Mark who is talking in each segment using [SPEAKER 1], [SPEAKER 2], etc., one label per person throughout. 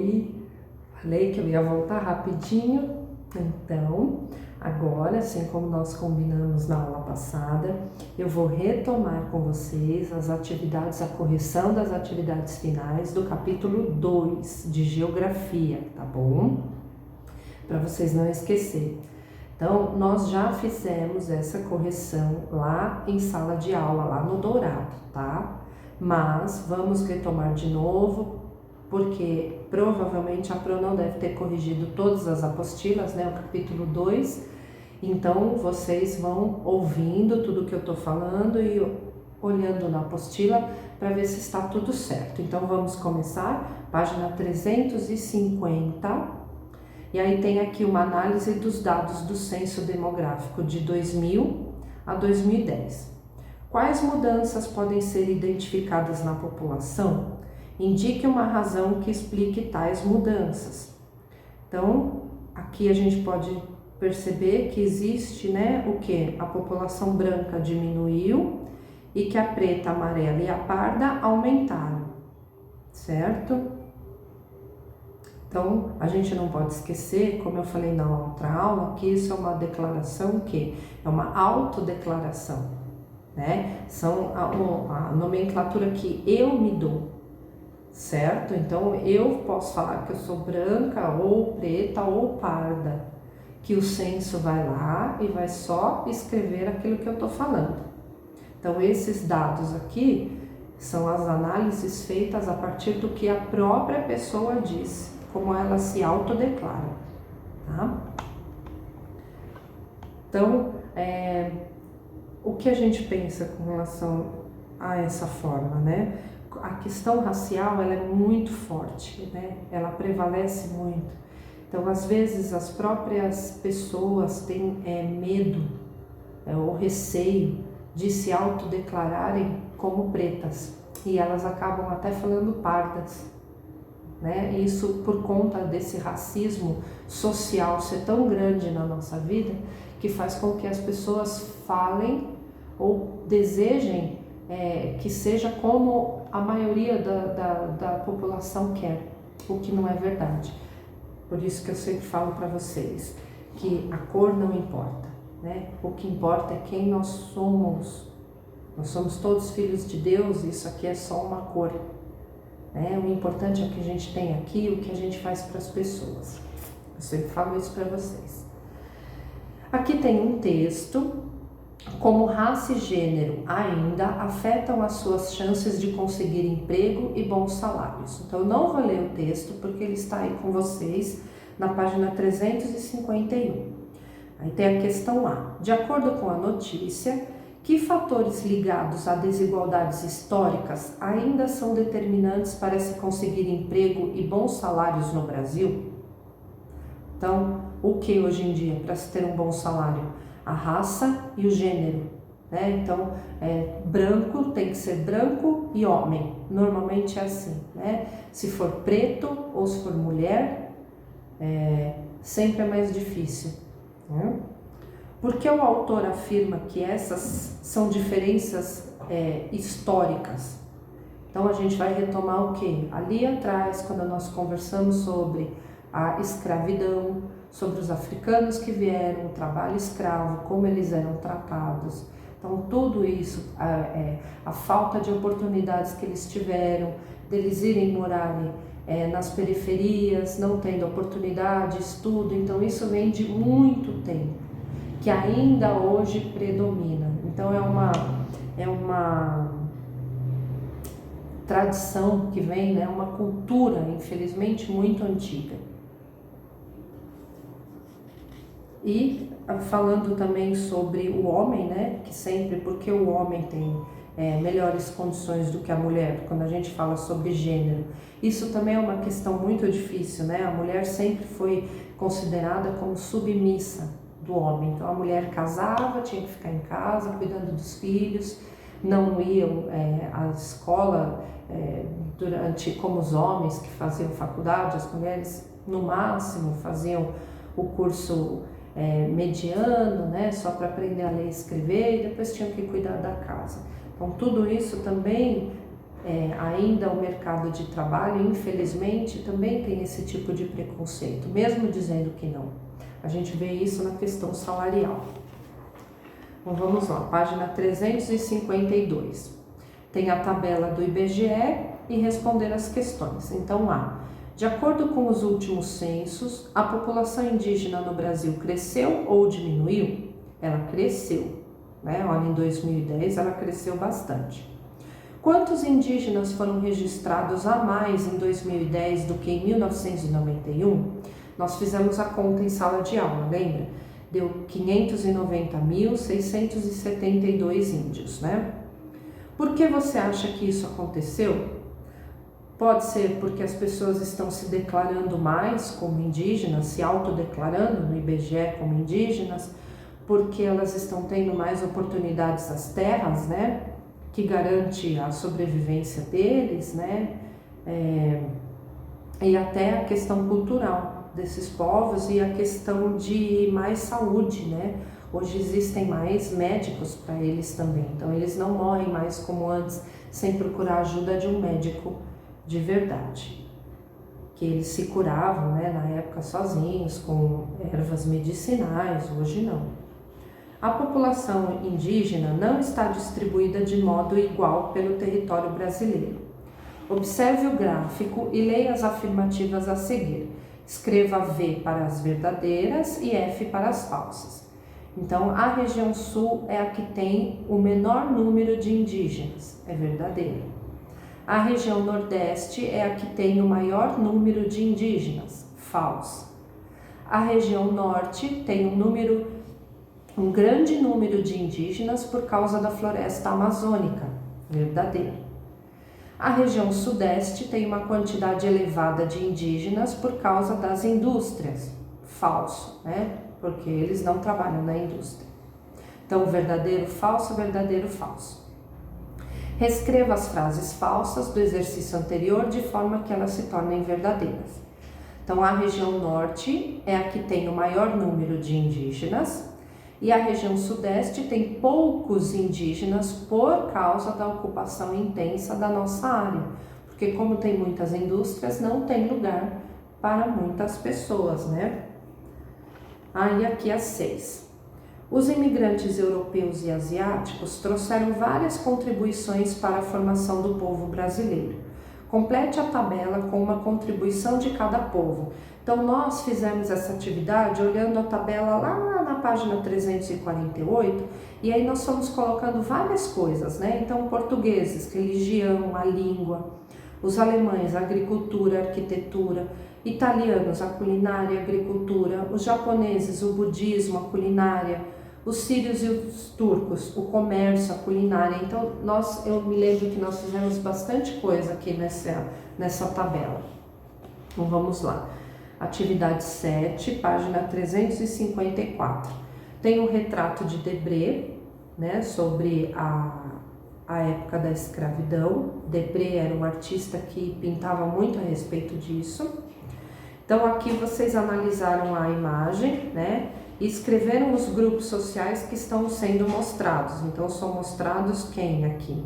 [SPEAKER 1] Oi, falei que eu ia voltar rapidinho, então agora, assim como nós combinamos na aula passada, eu vou retomar com vocês as atividades, a correção das atividades finais do capítulo 2 de Geografia, tá bom? Para vocês não esquecerem. Então, nós já fizemos essa correção lá em sala de aula, lá no Dourado, tá? Mas vamos retomar de novo, porque provavelmente a Pro não deve ter corrigido todas as apostilas, né? O capítulo 2. Então, vocês vão ouvindo tudo que eu tô falando e olhando na apostila para ver se está tudo certo. Então, vamos começar, página 350. E aí tem aqui uma análise dos dados do censo demográfico de 2000 a 2010. Quais mudanças podem ser identificadas na população? Indique uma razão que explique tais mudanças. Então, aqui a gente pode perceber que existe, né, o que? A população branca diminuiu e que a preta, a amarela e a parda aumentaram, certo? Então, a gente não pode esquecer, como eu falei na outra aula, que isso é uma declaração que é uma autodeclaração, né? São a nomenclatura que eu me dou, certo? Então, eu posso falar que eu sou branca ou preta ou parda, que o censo vai lá e vai só escrever aquilo que eu tô falando. Então, esses dados aqui são as análises feitas a partir do que a própria pessoa disse, como ela se autodeclara, tá? Então, o que a gente pensa com relação a essa forma, né? A questão racial, ela é muito forte, né? Ela prevalece muito. Então, às vezes, as próprias pessoas têm medo ou receio de se autodeclararem como pretas, e elas acabam até falando pardas, né? Isso por conta desse racismo social ser tão grande na nossa vida, que faz com que as pessoas falem ou desejem que seja como a maioria da população quer, o que não é verdade. Por isso que eu sempre falo para vocês que a cor não importa, né? O que importa é quem nós somos. Nós somos todos filhos de Deus, isso aqui é só uma cor. O importante é o que a gente tem aqui, o que a gente faz para as pessoas. Eu sempre falo isso para vocês. Aqui tem um texto, como raça e gênero ainda afetam as suas chances de conseguir emprego e bons salários. Então eu não vou ler o texto porque ele está aí com vocês na página 351. Aí tem a questão A. De acordo com a notícia, que fatores ligados a desigualdades históricas ainda são determinantes para se conseguir emprego e bons salários no Brasil? Então, o que hoje em dia para se ter um bom salário? A raça e o gênero, né? Então, branco tem que ser branco e homem, normalmente é assim, né? Se for preto ou se for mulher, sempre é mais difícil, né? Porque o autor afirma que essas são diferenças históricas. Então a gente vai retomar o quê? Ali atrás, quando nós conversamos sobre a escravidão, sobre os africanos que vieram, o trabalho escravo, como eles eram tratados. Então tudo isso, a falta de oportunidades que eles tiveram, deles irem morarem nas periferias, não tendo oportunidade, estudo. Então isso vem de muito tempo, que ainda hoje predomina. Então é uma tradição que vem, né, uma cultura, infelizmente, muito antiga. E falando também sobre o homem, né, que sempre, porque o homem tem melhores condições do que a mulher, quando a gente fala sobre gênero, isso também é uma questão muito difícil, né? A mulher sempre foi considerada como submissa do homem. Então a mulher casava, tinha que ficar em casa cuidando dos filhos, não iam à escola durante como os homens que faziam faculdade. As mulheres no máximo faziam o curso mediano, né, só para aprender a ler e escrever, e depois tinham que cuidar da casa. Então tudo isso também ainda o mercado de trabalho, infelizmente, também tem esse tipo de preconceito, mesmo dizendo que não. A gente vê isso na questão salarial. Então vamos lá, página 352. Tem a tabela do IBGE e responder as questões. Então lá, de acordo com os últimos censos, a população indígena no Brasil cresceu ou diminuiu? Ela cresceu, né? Olha, em 2010 ela cresceu bastante. Quantos indígenas foram registrados a mais em 2010 do que em 1991? Nós fizemos a conta em sala de aula, lembra? Deu 590.672 índios, né? Por que você acha que isso aconteceu? Pode ser porque as pessoas estão se declarando mais como indígenas, se autodeclarando no IBGE como indígenas, porque elas estão tendo mais oportunidades nas terras, né? Que garante a sobrevivência deles, né? E até a questão cultural desses povos e a questão de mais saúde, né? Hoje existem mais médicos para eles também, então eles não morrem mais como antes sem procurar a ajuda de um médico de verdade, que eles se curavam, né, na época sozinhos com ervas medicinais, hoje não. A população indígena não está distribuída de modo igual pelo território brasileiro. Observe o gráfico e leia as afirmativas a seguir. Escreva V para as verdadeiras e F para as falsas. Então, a região sul é a que tem o menor número de indígenas, é verdadeiro. A região nordeste é a que tem o maior número de indígenas, falso. A região norte tem um grande número de indígenas por causa da floresta amazônica, verdadeiro. A região sudeste tem uma quantidade elevada de indígenas por causa das indústrias, falso, né? Porque eles não trabalham na indústria. Então, verdadeiro, falso, Reescreva as frases falsas do exercício anterior de forma que elas se tornem verdadeiras. Então, a região norte é a que tem o maior número de indígenas e a região sudeste tem poucos indígenas por causa da ocupação intensa da nossa área. Porque como tem muitas indústrias, não tem lugar para muitas pessoas, né? Aí aqui as 6. Os imigrantes europeus e asiáticos trouxeram várias contribuições para a formação do povo brasileiro. Complete a tabela com uma contribuição de cada povo. Então, nós fizemos essa atividade olhando a tabela lá na página 348 e aí nós fomos colocando várias coisas, né? Então, portugueses, religião, a língua, os alemães, a agricultura, a arquitetura, italianos, a culinária, a agricultura, os japoneses, o budismo, a culinária, os sírios e os turcos, o comércio, a culinária. Então, eu me lembro que nós fizemos bastante coisa aqui nessa tabela. Então, vamos lá. Atividade 7, página 354. Tem um retrato de Debré, né, sobre a época da escravidão. Debré era um artista que pintava muito a respeito disso. Então, aqui vocês analisaram a imagem, né, e escreveram os grupos sociais que estão sendo mostrados. Então, são mostrados quem aqui?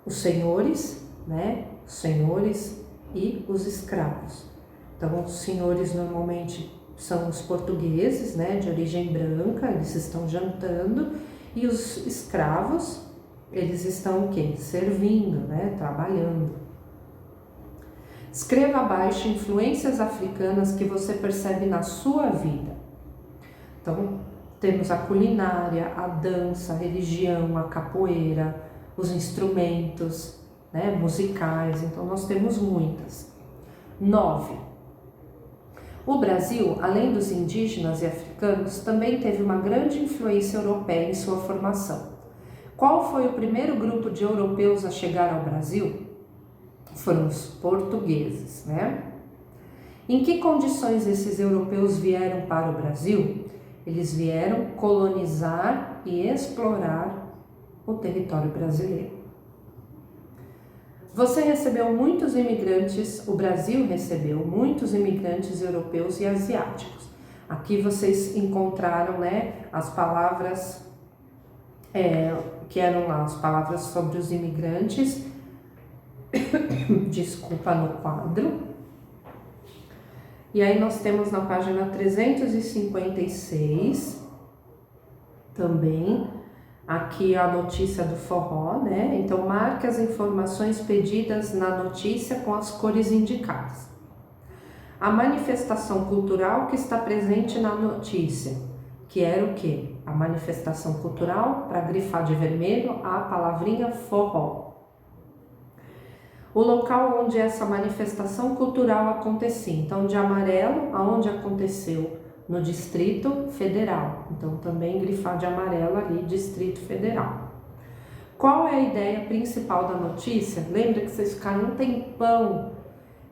[SPEAKER 1] Os senhores, né, os senhores e os escravos. Então, os senhores normalmente são os portugueses, né, de origem branca, eles estão jantando, e os escravos, eles estão o quê? Servindo, né, trabalhando. Escreva abaixo influências africanas que você percebe na sua vida. Então, temos a culinária, a dança, a religião, a capoeira, os instrumentos, né, musicais. Então, nós temos muitas. 9. O Brasil, além dos indígenas e africanos, também teve uma grande influência europeia em sua formação. Qual foi o primeiro grupo de europeus a chegar ao Brasil? Foram os portugueses, né? Em que condições esses europeus vieram para o Brasil? Eles vieram colonizar e explorar o território brasileiro. Você recebeu muitos imigrantes, o Brasil recebeu muitos imigrantes europeus e asiáticos. Aqui vocês encontraram, né, as palavras que eram lá as palavras sobre os imigrantes, desculpa, no quadro. E aí nós temos na página 356 também, aqui a notícia do forró, né? Então, marque as informações pedidas na notícia com as cores indicadas. A manifestação cultural que está presente na notícia, que era o quê? A manifestação cultural, para grifar de vermelho, a palavrinha forró. O local onde essa manifestação cultural acontecia. Então, de amarelo, aonde aconteceu? No Distrito Federal. Então, também grifar de amarelo ali, Distrito Federal. Qual é a ideia principal da notícia? Lembra que vocês ficaram um tempão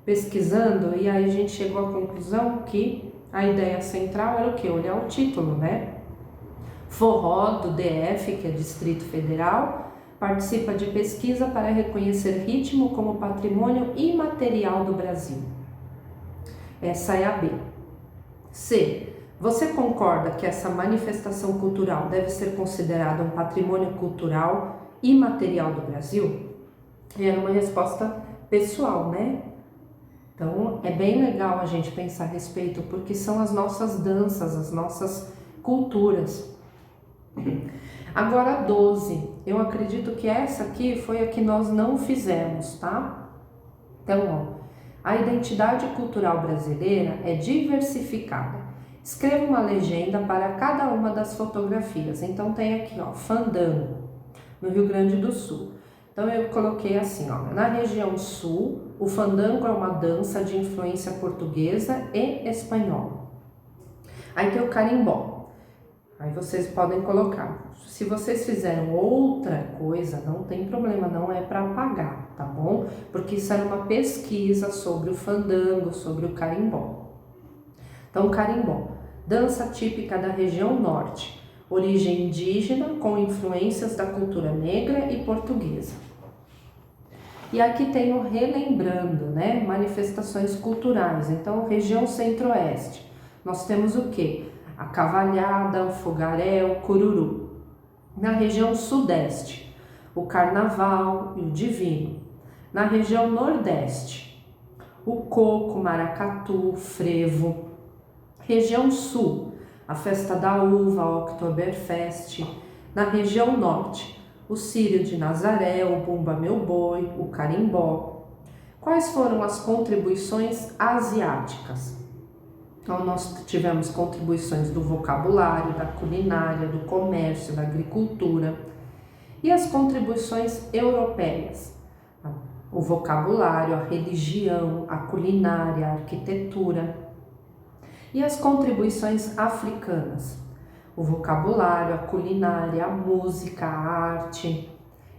[SPEAKER 1] pesquisando e aí a gente chegou à conclusão que a ideia central era o quê? Olhar o título, né? Forró do DF, que é Distrito Federal, participa de pesquisa para reconhecer ritmo como patrimônio imaterial do Brasil. Essa é a B. C. Você concorda que essa manifestação cultural deve ser considerada um patrimônio cultural imaterial do Brasil? Era uma resposta pessoal, né? Então, é bem legal a gente pensar a respeito, porque são as nossas danças, as nossas culturas. Agora, 12. Eu acredito que essa aqui foi a que nós não fizemos, tá? Então, ó, a identidade cultural brasileira é diversificada. Escreva uma legenda para cada uma das fotografias. Então, tem aqui, ó, fandango, no Rio Grande do Sul. Então, eu coloquei assim, ó, na região sul, o fandango é uma dança de influência portuguesa e espanhola. Aí tem o carimbó. Aí vocês podem colocar. Se vocês fizeram outra coisa, não tem problema, não é para apagar, tá bom? Porque isso era uma pesquisa sobre o fandango, sobre o carimbó. Então, carimbó, dança típica da região norte, origem indígena com influências da cultura negra e portuguesa. E aqui tem o relembrando, né? Manifestações culturais. Então, região centro-oeste, nós temos o quê? A cavalhada, o fogaré, o cururu. Na região sudeste, o carnaval e o divino. Na região nordeste, o coco, maracatu, frevo. Região sul, a festa da uva, o Oktoberfest. Na região norte, o Círio de Nazaré, o Bumba Meu Boi, o carimbó. Quais foram as contribuições asiáticas? Então, nós tivemos contribuições do vocabulário, da culinária, do comércio, da agricultura. E as contribuições europeias? O vocabulário, a religião, a culinária, a arquitetura. E as contribuições africanas? O vocabulário, a culinária, a música, a arte.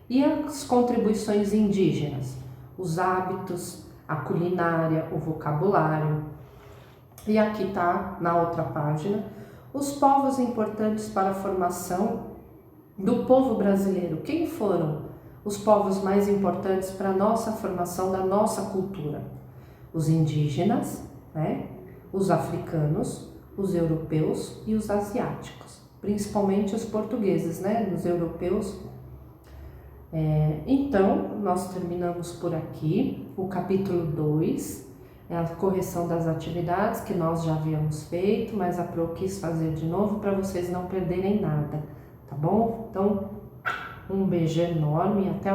[SPEAKER 1] E as contribuições indígenas? Os hábitos, a culinária, o vocabulário. E aqui está, na outra página, os povos importantes para a formação do povo brasileiro. Quem foram os povos mais importantes para a nossa formação da nossa cultura? Os indígenas, né? Os africanos, os europeus e os asiáticos. Principalmente os portugueses, né? Os europeus. Então, nós terminamos por aqui o capítulo 2. É a correção das atividades que nós já havíamos feito, mas a Pro quis fazer de novo para vocês não perderem nada, tá bom? Então, um beijo enorme e até